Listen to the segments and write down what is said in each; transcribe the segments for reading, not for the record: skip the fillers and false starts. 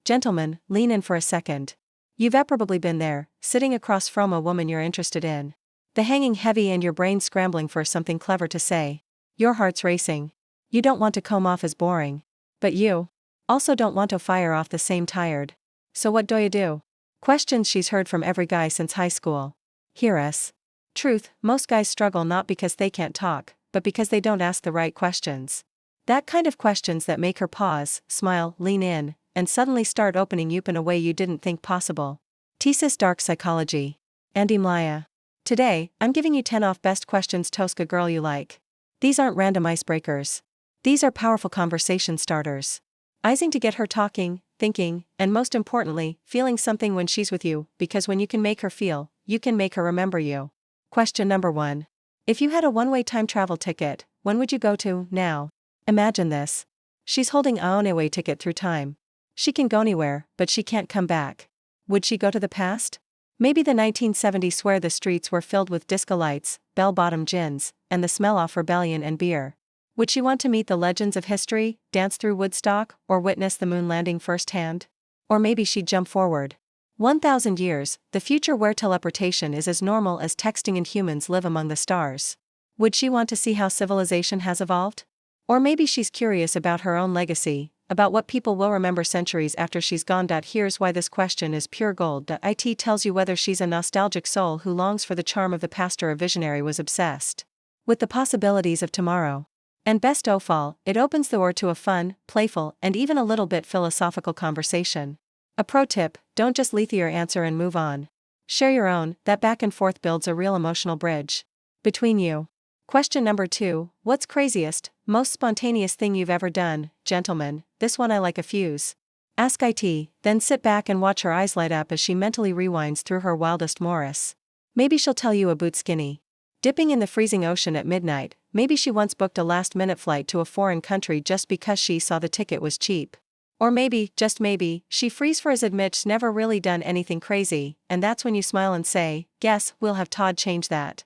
Gentlemen, lean in for a second. You've probably been there, sitting across from a woman you're interested in. The hanging heavy and your brain scrambling for something clever to say. Your heart's racing. You don't want to come off as boring. But you also don't want to fire off the same tired. So what do you do? Questions she's heard from every guy since high school. Hear us. Truth, most guys struggle not because they can't talk, but because they don't ask the right questions. That kind of questions that make her pause, smile, lean in, and suddenly start opening you up in a way you didn't think possible. Thesis Dark Psychology. Andy Mlaya. Today, I'm giving you 10 off best questions to ask a girl you like. These aren't random icebreakers. These are powerful conversation starters. Icing to get her talking, thinking, and most importantly, feeling something when she's with you, because when you can make her feel, you can make her remember you. Question number 1. If you had a one-way time travel ticket, when would you go to, now? Imagine this. She's holding a one-way ticket through time. She can go anywhere, but she can't come back. Would she go to the past? Maybe the 1970s where the streets were filled with disco lights, bell-bottom gins, and the smell of rebellion and beer. Would she want to meet the legends of history, dance through Woodstock, or witness the moon landing firsthand? Or maybe she'd jump forward 1,000 years, the future where teleportation is as normal as texting and humans live among the stars. Would she want to see how civilization has evolved? Or maybe she's curious about her own legacy, about what people will remember centuries after she's gone. Here's why this question is pure gold. It tells you whether she's a nostalgic soul who longs for the charm of the past or a visionary was obsessed with the possibilities of tomorrow. And best of all, it opens the door to a fun, playful, and even a little bit philosophical conversation. A pro tip, don't just lethe your answer and move on. Share your own. That back and forth builds a real emotional bridge between you. Question number 2, what's craziest, most spontaneous thing you've ever done? Gentlemen, this one I like a fuse. Ask it, then sit back and watch her eyes light up as she mentally rewinds through her wildest Morris. Maybe she'll tell you about skinny dipping in the freezing ocean at midnight. Maybe she once booked a last-minute flight to a foreign country just because she saw the ticket was cheap. Or maybe, just maybe, she frees for his admits never really done anything crazy, and that's when you smile and say, guess, we'll have Todd change that.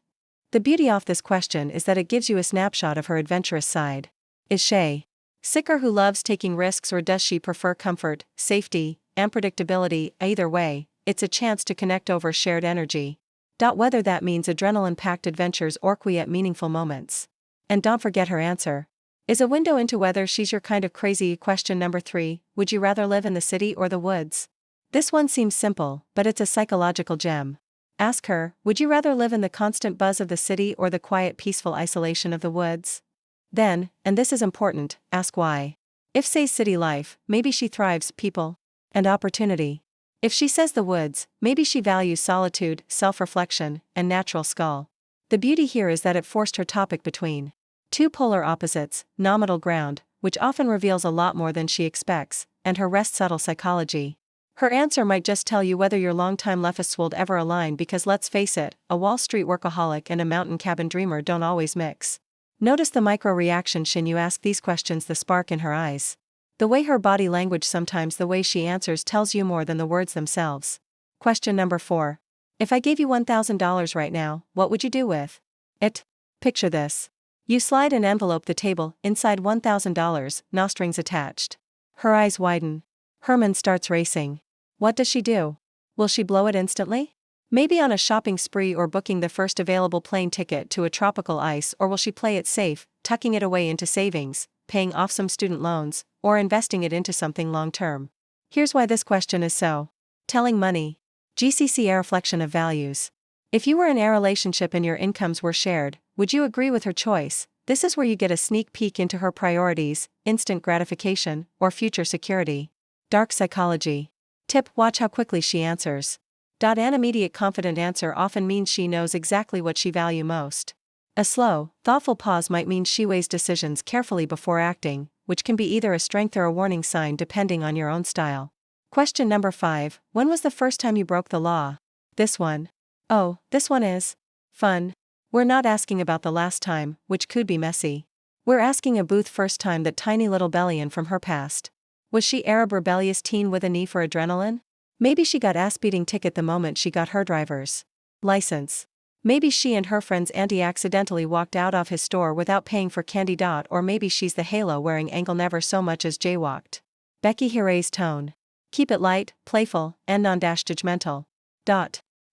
The beauty of this question is that it gives you a snapshot of her adventurous side. Is she sicker who loves taking risks, or does she prefer comfort, safety, and predictability? Either way, it's a chance to connect over shared energy. Whether that means adrenaline-packed adventures or quiet meaningful moments. And don't forget her answer is a window into whether she's your kind of crazy. Question number 3, would you rather live in the city or the woods? This one seems simple, but it's a psychological gem. Ask her, would you rather live in the constant buzz of the city or the quiet peaceful isolation of the woods? Then, and this is important, ask why. If says city life, maybe she thrives people and opportunity. If she says the woods, maybe she values solitude, self-reflection, and natural skull. The beauty here is that it forced her topic between two polar opposites, nominal ground, which often reveals a lot more than she expects, and her rest subtle psychology. Her answer might just tell you whether your longtime leftists will ever align, because let's face it, a Wall Street workaholic and a mountain cabin dreamer don't always mix. Notice the micro-reaction when you ask these questions, the spark in her eyes. The way her body language, sometimes the way she answers, tells you more than the words themselves. Question number 4. If I gave you $1,000 right now, what would you do with it? Picture this. You slide an envelope the table, inside $1,000, no strings attached. Her eyes widen. Herman starts racing. What does she do? Will she blow it instantly? Maybe on a shopping spree or booking the first available plane ticket to a tropical ice, or will she play it safe, tucking it away into savings, paying off some student loans, or investing it into something long-term? Here's why this question is so telling. Money. GCC, a reflection of values. If you were in a relationship and your incomes were shared, would you agree with her choice? This is where you get a sneak peek into her priorities, instant gratification, or future security. Dark psychology. Tip, watch how quickly she answers. An immediate confident answer often means she knows exactly what she values most. A slow, thoughtful pause might mean she weighs decisions carefully before acting, which can be either a strength or a warning sign depending on your own style. Question number 5, when was the first time you broke the law? This one. Oh, this one is fun. We're not asking about the last time, which could be messy. We're asking about first time, that tiny little belly from her past. Was she Arab rebellious teen with a knee for adrenaline? Maybe she got ass-beating ticket the moment she got her driver's license. Maybe she and her friend's auntie accidentally walked out of his store without paying for candy. Or maybe she's the halo-wearing angle never so much as jaywalked. Becky Hiray's tone. Keep it light, playful, and non-judgmental.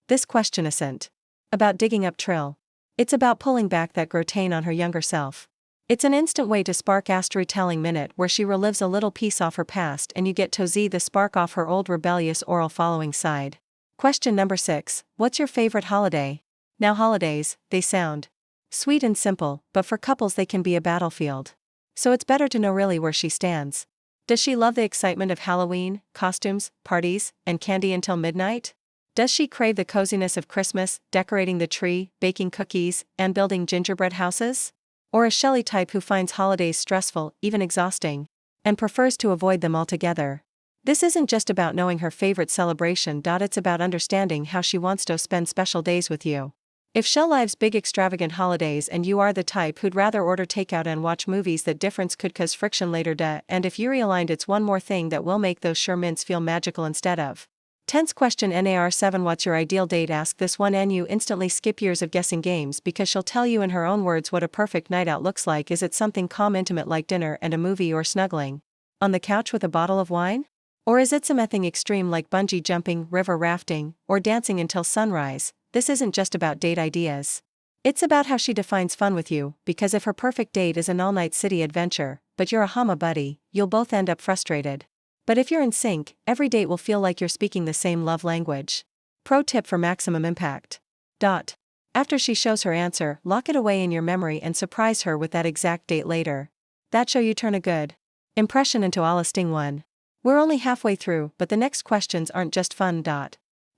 This question isn't about digging up Trill. It's about pulling back that grotain on her younger self. It's an instant way to spark a storytelling minute where she relives a little piece off her past and you get to see the spark off her old rebellious oral following side. Question number 6. What's your favorite holiday? Now holidays, they sound sweet and simple, but for couples they can be a battlefield. So it's better to know really where she stands. Does she love the excitement of Halloween, costumes, parties, and candy until midnight? Does she crave the coziness of Christmas, decorating the tree, baking cookies, and building gingerbread houses? Or a Shelley type who finds holidays stressful, even exhausting, and prefers to avoid them altogether? This isn't just about knowing her favorite celebration. It's about understanding how she wants to spend special days with you. If Shell lives big extravagant holidays and you are the type who'd rather order takeout and watch movies, that difference could cause friction later. And if you're aligned, it's one more thing that will make those sure mints feel magical instead of tense. Question NAR 7. What's your ideal date? Ask this one and you instantly skip years of guessing games because she'll tell you in her own words what a perfect night out looks like. Is it something calm, intimate like dinner and a movie, or snuggling on the couch with a bottle of wine? Or is it something extreme like bungee jumping, river rafting, or dancing until sunrise? This isn't just about date ideas. It's about how she defines fun with you, because if her perfect date is an all-night city adventure, but you're a Hama buddy, you'll both end up frustrated. But if you're in sync, every date will feel like you're speaking the same love language. Pro tip for maximum impact. After she shows her answer, lock it away in your memory and surprise her with that exact date later. That show you turn a good impression into a lasting one. We're only halfway through, but the next questions aren't just fun.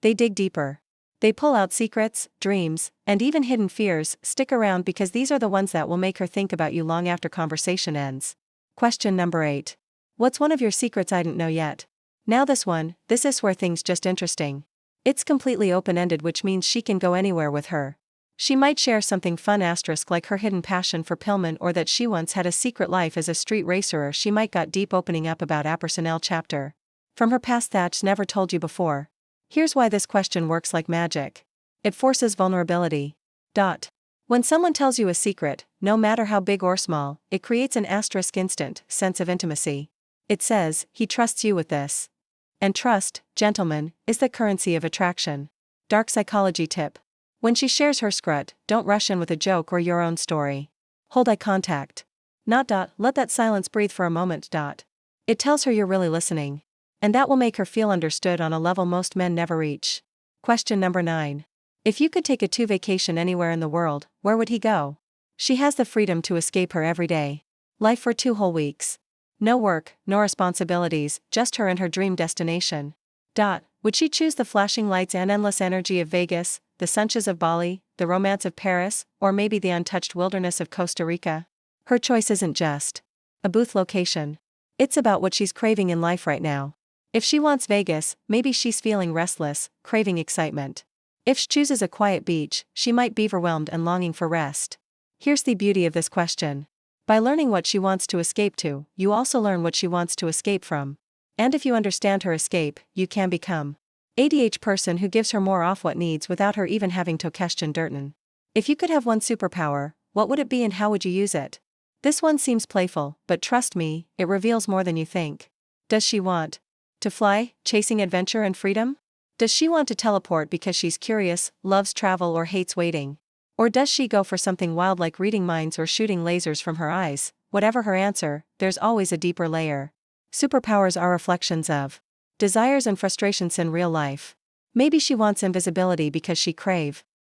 They dig deeper. They pull out secrets, dreams, and even hidden fears. Stick around because these are the ones that will make her think about you long after conversation ends. Question number 8. What's one of your secrets I didn't know yet? Now this is where things just interesting. It's completely open-ended, which means she can go anywhere with her. She might share something fun like her hidden passion for Pillman, or that she once had a secret life as a street racer, or she might got deep opening up about a personnel chapter from her past that's never told you before. Here's why this question works like magic. It forces vulnerability. When someone tells you a secret, no matter how big or small, it creates an instant sense of intimacy. It says, he trusts you with this. And trust, gentlemen, is the currency of attraction. Dark psychology tip. When she shares her secret, don't rush in with a joke or your own story. Hold eye contact. Let that silence breathe for a moment. It tells her you're really listening. And that will make her feel understood on a level most men never reach. Question number 9. If you could take a vacation anywhere in the world, where would he go? She has the freedom to escape her everyday life for 2 whole weeks. No work, no responsibilities, just her and her dream destination. Would she choose the flashing lights and endless energy of Vegas, the sunshines of Bali, the romance of Paris, or maybe the untouched wilderness of Costa Rica? Her choice isn't just a booth location. It's about what she's craving in life right now. If she wants Vegas, maybe she's feeling restless, craving excitement. If she chooses a quiet beach, she might be overwhelmed and longing for rest. Here's the beauty of this question. By learning what she wants to escape to, you also learn what she wants to escape from. And if you understand her escape, you can become ADH person who gives her more of what needs without her even having to question Durton. If you could have one superpower, what would it be and how would you use it? This one seems playful, but trust me, it reveals more than you think. Does she want to fly, chasing adventure and freedom? Does she want to teleport because she's curious, loves travel, or hates waiting? Or does she go for something wild like reading minds or shooting lasers from her eyes? Whatever her answer, there's always a deeper layer. Superpowers are reflections of desires and frustrations in real life. Maybe she wants invisibility because she crave